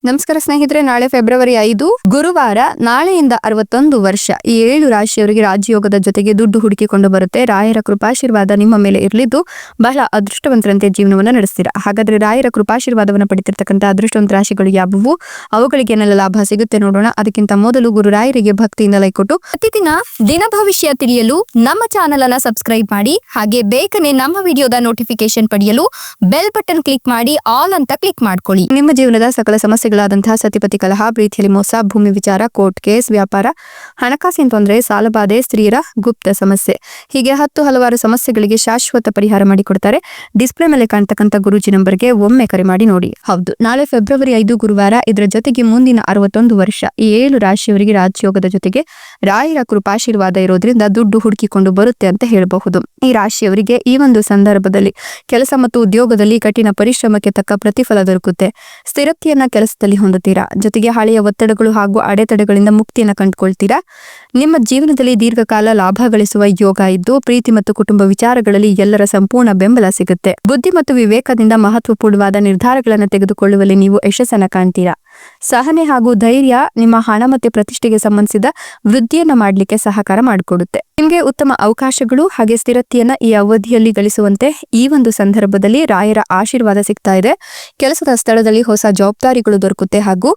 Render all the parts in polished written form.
ನಮಸ್ಕಾರ ಸ್ನೇಹಿತರೆ, ನಾಳೆ ಫೆಬ್ರವರಿ 5 ಗುರುವಾರ. ನಾಳೆಯಿಂದ 61 ವರ್ಷ ಈ 7 ರಾಶಿಯವರಿಗೆ ರಾಜಯೋಗದ ಜೊತೆಗೆ ದುಡ್ಡು ಹುಡುಕಿಕೊಂಡು ಬರುತ್ತೆ. ರಾಯರ ಕೃಪಾಶೀರ್ವಾದ ನಿಮ್ಮ ಮೇಲೆ ಇರಲಿದ್ದು ಬಹಳ ಅದೃಷ್ಟವಂತರಂತೆ ಜೀವನವನ್ನ ನಡೆಸ್ತೀರಾ. ಹಾಗಾದ್ರೆ ರಾಯರ ಕೃಪಾಶೀರ್ವಾದವನ್ನ ಪಡಿತಿರ್ತಕ್ಕಂಥ ಅದೃಷ್ಟವಂತ ರಾಶಿಗಳು ಯಾವುವು, ಅವುಗಳಿಗೆ ಏನೆಲ್ಲ ಲಾಭ ಸಿಗುತ್ತೆ ನೋಡೋಣ. ಅದಕ್ಕಿಂತ ಮೊದಲು ಗುರು ರಾಯರಿಗೆ ಭಕ್ತಿಯಿಂದ ಲೈಕ್ ಕೊಟ್ಟು ಪ್ರತಿದಿನ ದಿನ ಭವಿಷ್ಯ ತಿಳಿಯಲು ನಮ್ಮ ಚಾನೆಲ್ ಅನ್ನ ಸಬ್ಸ್ಕ್ರೈಬ್ ಮಾಡಿ. ಹಾಗೆ ಬೇಗನೆ ನಮ್ಮ ವಿಡಿಯೋದ ನೋಟಿಫಿಕೇಶನ್ ಪಡೆಯಲು ಬೆಲ್ ಬಟನ್ ಕ್ಲಿಕ್ ಮಾಡಿ ಆಲ್ ಅಂತ ಕ್ಲಿಕ್ ಮಾಡ್ಕೊಳ್ಳಿ. ನಿಮ್ಮ ಜೀವನದ ಸಕಲ ಸಮಸ್ಯೆಗಳಾದಂತಹ ಸತಿಪತಿ ಕಲಹ, ಪ್ರೀತಿಯಲ್ಲಿ ಮೋಸ, ಭೂಮಿ ವಿಚಾರ, ಕೋರ್ಟ್ ಕೇಸ್, ವ್ಯಾಪಾರ, ಹಣಕಾಸಿನ ತೊಂದರೆ, ಸಾಲಬಾಧೆ, ಸ್ತ್ರೀಯರ ಗುಪ್ತ ಸಮಸ್ಯೆ, ಹೀಗೆ ಹಲವಾರು ಸಮಸ್ಯೆಗಳಿಗೆ ಶಾಶ್ವತ ಪರಿಹಾರ ಮಾಡಿಕೊಡ್ತಾರೆ. ಡಿಸ್ಪ್ಲೇ ಮೇಲೆ ಕಾಣ್ತಕ್ಕಂಥ ಗುರೂಜಿ ನಂಬರ್ಗೆ ಒಮ್ಮೆ ಕರೆ ಮಾಡಿ ನೋಡಿ. ಹೌದು, ನಾಳೆ ಫೆಬ್ರವರಿ 5 ಗುರುವಾರ. ಇದರ ಜೊತೆಗೆ ಮುಂದಿನ 61 ವರ್ಷ ಈ 7 ರಾಶಿಯವರಿಗೆ ರಾಜಯೋಗದ ಜೊತೆಗೆ ರಾಯರ ಕೃಪಾಶೀರ್ವಾದ ಇರೋದ್ರಿಂದ ದುಡ್ಡು ಹುಡುಕಿಕೊಂಡು ಬರುತ್ತೆ ಅಂತ ಹೇಳಬಹುದು. ಈ ರಾಶಿಯವರಿಗೆ ಈ ಒಂದು ಸಂದರ್ಭದಲ್ಲಿ ಕೆಲಸ ಮತ್ತು ಉದ್ಯೋಗದಲ್ಲಿ ಕಠಿಣ ಪರಿಶ್ರಮಕ್ಕೆ ತಕ್ಕ ಪ್ರತಿಫಲ ದೊರಕುತ್ತೆ. ಸ್ಥಿರತೆಯನ್ನ ಕೆಲಸದಲ್ಲಿ ಹೊಂದುತ್ತೀರಾ. ಜೊತೆಗೆ ಹಳೆಯ ಒತ್ತಡಗಳು ಹಾಗೂ ಅಡೆತಡೆಗಳಿಂದ ಮುಕ್ತಿಯನ್ನ ಕಂಡುಕೊಳ್ತೀರಾ. ನಿಮ್ಮ ಜೀವನದಲ್ಲಿ ದೀರ್ಘಕಾಲ ಲಾಭ ಗಳಿಸುವ ಯೋಗ ಇದ್ದು ಪ್ರೀತಿ ಮತ್ತು ಕುಟುಂಬ ವಿಚಾರಗಳಲ್ಲಿ ಎಲ್ಲರ ಸಂಪೂರ್ಣ ಬೆಂಬಲ ಸಿಗುತ್ತೆ. ಬುದ್ಧಿ ಮತ್ತು ವಿವೇಕದಿಂದ ಮಹತ್ವಪೂರ್ಣವಾದ ನಿರ್ಧಾರಗಳನ್ನು ತೆಗೆದುಕೊಳ್ಳುವಲ್ಲಿ ನೀವು ಯಶಸ್ಸನ್ನ ಕಾಣ್ತೀರಾ. ಸಹನೆ ಹಾಗೂ ಧೈರ್ಯ ನಿಮ್ಮ ಹಣ ಮತ್ತು ಪ್ರತಿಷ್ಠೆಗೆ ಸಂಬಂಧಿಸಿದ ವೃದ್ಧಿಯನ್ನ ಮಾಡಲಿಕ್ಕೆ ಸಹಕಾರ ಮಾಡಿಕೊಡುತ್ತೆ. ನಿಮಗೆ ಉತ್ತಮ ಅವಕಾಶಗಳು ಹಾಗೆ ಸ್ಥಿರತೆಯನ್ನ ಈ ಅವಧಿಯಲ್ಲಿ ಗಳಿಸುವಂತೆ ಈ ಒಂದು ಸಂದರ್ಭದಲ್ಲಿ ರಾಯರ ಆಶೀರ್ವಾದ ಸಿಗ್ತಾ ಇದೆ. ಕೆಲಸದ ಸ್ಥಳದಲ್ಲಿ ಹೊಸ ಜವಾಬ್ದಾರಿಗಳು ದೊರಕುತ್ತೆ ಹಾಗೂ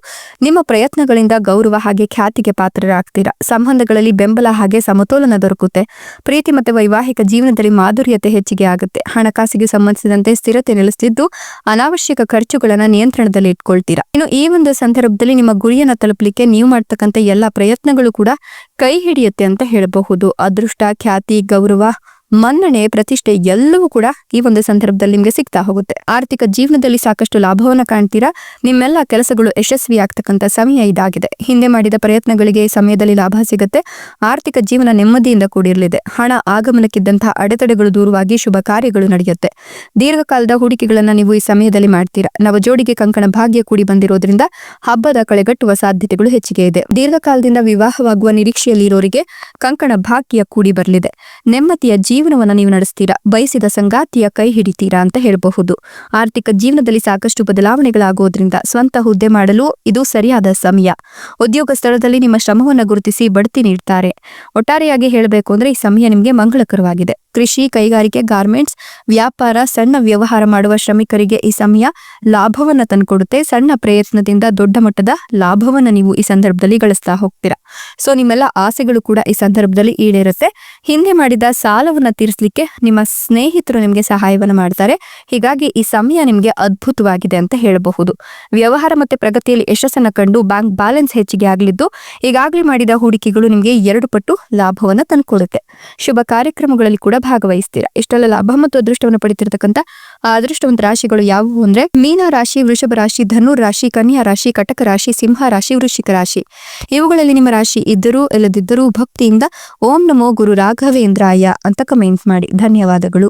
ನಿಮ್ಮ ಪ್ರಯತ್ನಗಳಿಂದ ಗೌರವ ಹಾಗೆ ಖ್ಯಾತಿಗೆ ಪಾತ್ರರಾಗ್ತೀರಾ. ಸಂಬಂಧಗಳಲ್ಲಿ ಬೆಂಬಲ ಹಾಗೆ ಸಮತೋಲನ ದೊರಕುತ್ತೆ. ಪ್ರೀತಿ ಮತ್ತು ವೈವಾಹಿಕ ಜೀವನದಲ್ಲಿ ಮಾಧುರ್ಯತೆ ಹೆಚ್ಚಿಗೆ ಆಗುತ್ತೆ. ಹಣಕಾಸಿಗೆ ಸಂಬಂಧಿಸಿದಂತೆ ಸ್ಥಿರತೆ ನೆಲೆಸಿದ್ದು ಅನಾವಶ್ಯಕ ಖರ್ಚುಗಳನ್ನ ನಿಯಂತ್ರಣದಲ್ಲಿ ಇಟ್ಕೊಳ್ತೀರಾ. ಇನ್ನು ಈ ಒಂದು ಸಂದರ್ಭದಲ್ಲಿ ನಿಮ್ಮ ಗುರಿಯನ್ನ ತಲುಪಲಿಕ್ಕೆ ನೀವು ಮಾಡ್ತಕ್ಕಂಥ ಎಲ್ಲಾ ಪ್ರಯತ್ನಗಳು ಕೂಡ ಕೈ ಹಿಡಿಯುತ್ತೆ ಅಂತ ಹೇಳಬಹುದು. ಅದೃಷ್ಟ, ಖ್ಯಾತಿ, ಗೌರವ, ಮನ್ನಣೆ, ಪ್ರತಿಷ್ಠೆ ಎಲ್ಲವೂ ಕೂಡ ಈ ಒಂದು ಸಂದರ್ಭದಲ್ಲಿ ನಿಮಗೆ ಸಿಗ್ತಾ ಹೋಗುತ್ತೆ. ಆರ್ಥಿಕ ಜೀವನದಲ್ಲಿ ಸಾಕಷ್ಟು ಲಾಭವನ್ನ ಕಾಣ್ತೀರಾ. ನಿಮ್ಮೆಲ್ಲ ಕೆಲಸಗಳು ಯಶಸ್ವಿ ಆಗ್ತಕ್ಕಂಥ ಸಮಯ ಇದಾಗಿದೆ. ಹಿಂದೆ ಮಾಡಿದ ಪ್ರಯತ್ನಗಳಿಗೆ ಈ ಸಮಯದಲ್ಲಿ ಲಾಭ ಸಿಗುತ್ತೆ. ಆರ್ಥಿಕ ಜೀವನ ನೆಮ್ಮದಿಯಿಂದ ಕೂಡಿರಲಿದೆ. ಹಣ ಆಗಮನಕ್ಕಿದ್ದಂತಹ ಅಡೆತಡೆಗಳು ದೂರವಾಗಿ ಶುಭ ಕಾರ್ಯಗಳು ನಡೆಯುತ್ತೆ. ದೀರ್ಘಕಾಲದ ಹೂಡಿಕೆಗಳನ್ನ ನೀವು ಈ ಸಮಯದಲ್ಲಿ ಮಾಡ್ತೀರಾ. ನವಜೋಡಿಗೆ ಕಂಕಣ ಭಾಗ್ಯ ಕೂಡಿ ಬಂದಿರೋದ್ರಿಂದ ಹಬ್ಬದ ಕಳೆಗಟ್ಟುವ ಸಾಧ್ಯತೆಗಳು ಹೆಚ್ಚಿಗೆ ಇದೆ. ದೀರ್ಘಕಾಲದಿಂದ ವಿವಾಹವಾಗುವ ನಿರೀಕ್ಷೆಯಲ್ಲಿ ಇರೋರಿಗೆ ಕಂಕಣ ಭಾಗ್ಯ ಕೂಡಿ ಬರಲಿದೆ. ನೆಮ್ಮದಿಯ ಜೀವನವನ್ನ ನೀವು ನಡೆಸ್ತೀರಾ. ಬಯಸಿದ ಸಂಗಾತಿಯ ಕೈ ಹಿಡಿತೀರಾ ಅಂತ ಹೇಳಬಹುದು. ಆರ್ಥಿಕ ಜೀವನದಲ್ಲಿ ಸಾಕಷ್ಟು ಬದಲಾವಣೆಗಳಾಗೋದ್ರಿಂದ ಸ್ವಂತ ಹುದ್ದೆ ಮಾಡಲು ಇದು ಸರಿಯಾದ ಸಮಯ. ಉದ್ಯೋಗ ಸ್ಥಳದಲ್ಲಿ ನಿಮ್ಮ ಶ್ರಮವನ್ನ ಗುರುತಿಸಿ ಬಡ್ತಿ ನೀಡ್ತಾರೆ. ಒಟ್ಟಾರೆಯಾಗಿ ಹೇಳಬೇಕು ಅಂದ್ರೆ ಈ ಸಮಯ ನಿಮಗೆ ಮಂಗಳಕರವಾಗಿದೆ. ಕೃಷಿ, ಕೈಗಾರಿಕೆ, ಗಾರ್ಮೆಂಟ್ಸ್, ವ್ಯಾಪಾರ, ಸಣ್ಣ ವ್ಯವಹಾರ ಮಾಡುವ ಶ್ರಮಿಕರಿಗೆ ಈ ಸಮಯ ಲಾಭವನ್ನ ತಂದುಕೊಡುತ್ತೆ. ಸಣ್ಣ ಪ್ರಯತ್ನದಿಂದ ದೊಡ್ಡ ಮಟ್ಟದ ಲಾಭವನ್ನ ನೀವು ಈ ಸಂದರ್ಭದಲ್ಲಿ ಗಳಿಸ್ತಾ ಹೋಗ್ತೀರಾ. ಸೊ ನಿಮ್ಮೆಲ್ಲ ಆಸೆಗಳು ಕೂಡ ಈ ಸಂದರ್ಭದಲ್ಲಿ ಈಡೇರುತ್ತೆ. ಹಿಂದೆ ಮಾಡಿದ ಸಾಲವನ್ನ ತೀರಿಸಲಿಕ್ಕೆ ನಿಮ್ಮ ಸ್ನೇಹಿತರು ನಿಮಗೆ ಸಹಾಯವನ್ನ ಮಾಡ್ತಾರೆ. ಹೀಗಾಗಿ ಈ ಸಮಯ ನಿಮಗೆ ಅದ್ಭುತವಾಗಿದೆ ಅಂತ ಹೇಳಬಹುದು. ವ್ಯವಹಾರ ಮತ್ತೆ ಪ್ರಗತಿಯಲ್ಲಿ ಯಶಸ್ಸನ್ನ ಕಂಡು ಬ್ಯಾಂಕ್ ಬ್ಯಾಲೆನ್ಸ್ ಹೆಚ್ಚಿಗೆ ಆಗಲಿದ್ದು ಈಗಾಗಲೇ ಮಾಡಿದ ಹೂಡಿಕೆಗಳು ನಿಮಗೆ 2 ಪಟ್ಟು ಲಾಭವನ್ನ ತಂದುಕೊಡುತ್ತೆ. ಶುಭ ಕಾರ್ಯಕ್ರಮಗಳಲ್ಲಿ ಕೂಡ ಭಾಗವಹಿಸ್ತೀರಾ. ಇಷ್ಟೆಲ್ಲ ಲಾಭ ಮತ್ತು ಅದೃಷ್ಟವನ್ನು ಪಡಿತಿರ್ತಕ್ಕಂಥ ಅದೃಷ್ಟವಂತ ರಾಶಿಗಳು ಯಾವುವು ಅಂದ್ರೆ ಮೀನ ರಾಶಿ, ವೃಷಭ ರಾಶಿ, ಧನು ರಾಶಿ, ಕನ್ಯಾ ರಾಶಿ, ಕಟಕ ರಾಶಿ, ಸಿಂಹ ರಾಶಿ, ವೃಶ್ಚಿಕ ರಾಶಿ. ಇವುಗಳಲ್ಲಿ ನಿಮ್ಮ ರಾಶಿ ಇದ್ದರೂ ಇಲ್ಲದಿದ್ದರೂ ಭಕ್ತಿಯಿಂದ ಓಂ ನಮೋ ಗುರು ರಾಘವೇಂದ್ರಾಯ ಅಂತ ಕಮೆಂಟ್ ಮಾಡಿ. ಧನ್ಯವಾದಗಳು.